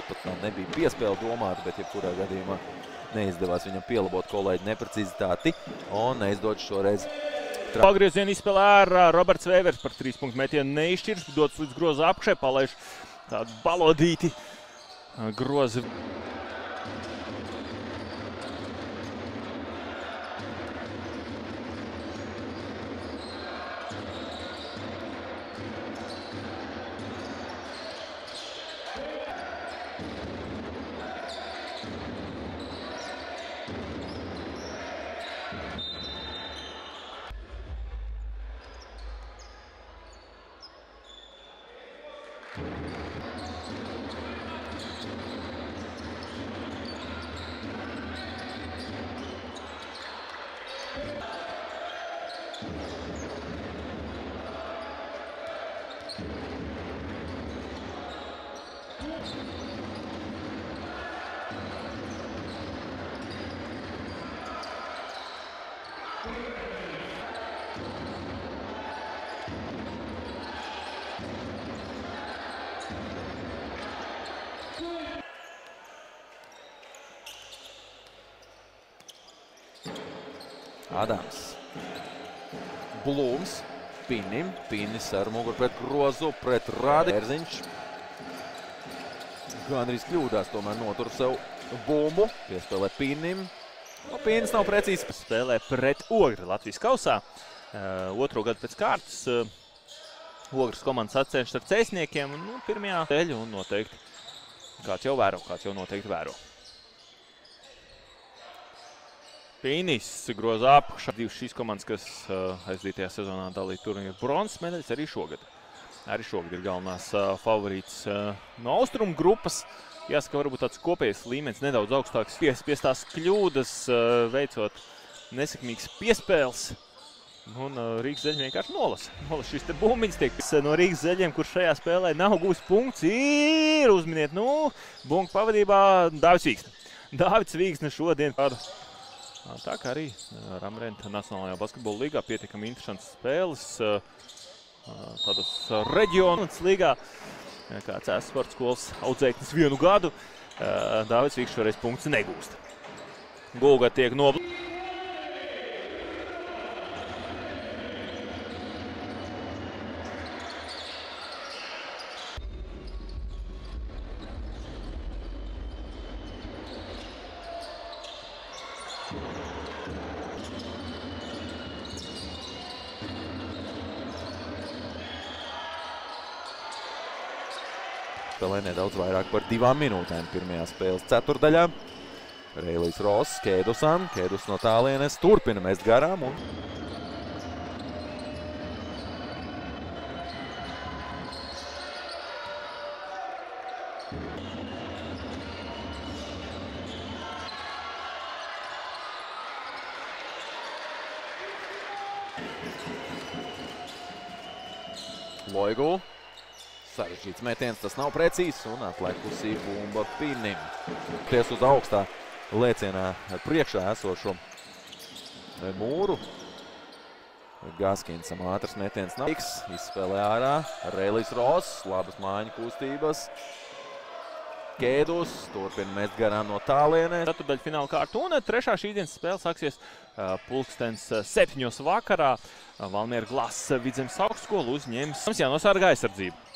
varbūt pat tā nebija piespēle domāta, bet jebkurā gadījumā neizdevās viņam pielabot kolēģi neprecizitāti un neizdodas šoreiz. Pagriezienu izspēlē ārā Roberts Vēvers par 3 punktu metienu neizšķirs, dodas līdz groza apakšai, palaiž tādu balodīti grozi. Adams. Blūms. Pinim. Pinis ar muguru pret grozu, pret Rādi. Ērziņš. Gandrīz kļūdās, tomēr notur sev bumbu. Piespēlē Pinim. Pinis nav precīzi. Spēlē pret Ogri Latvijas kausā. Otro gadu pēc kārtas. Ogres komandas atcenšas ar cēsniekiem. Pirmajā teļu un noteikti kāds jau noteikti vēro. Pinis groza apakšā. Divas šīs komandas, kas aizdītajā sezonā dalīja turnīru bronzas medaļas, arī šogad. Arī šogad ir galvenās favorītas no austrumu grupas. Jāsaka, varbūt tāds kopējais līmenis nedaudz augstāks. Piestās kļūdas, veicot nesekmīgas piespēles. Un Rīgas Zeļi vienkārši nolasa šīs te bumbiņas tiek no Rīgas Zeļiem, kurš šajā spēlē nav gūs punkts. Ir uzminiet, bungu pavadībā Dāvis Vīksne. Dāvids Vīksne šodien tā kā arī Ramrenta Nacionālajā basketbola līgā pietiekami interesantas spēles. Tādos reģionas līgā, kā Cēsas sporta skolas audzēknis 1 gadu, Dāvids Vīksne šoreiz punkts negūst. Gulga tiek Spēlē nedaudz vairāk par 2 minūtēm pirmajā spēles ceturdaļā. Reilijs Ross Kēdusam. Kēdus no tālienes turpina mest garām. Loigu. Sarežģīts metiens, tas nav precīzs un atlaikusī bumba Pinim. Ties uz augstā lēcienā priekšā esošo mūru. Gaskinsam ātrs metiens nav. Izspēlē ārā. Reilijs Ross, labas mājiņu kustības. Kēdus turpina mest garām no tālienē. Ceturdaļa fināla kārta un trešā šīs dienas spēle sāksies pulkstens 7 vakarā. Valmiera Glasa Vidzemes augstskola uzņems. Mums jānosargā aizsardzību.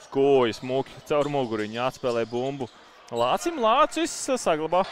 Skoja smuki caur muguriņu, atspēlē bumbu Lācim. Lācis saglabā.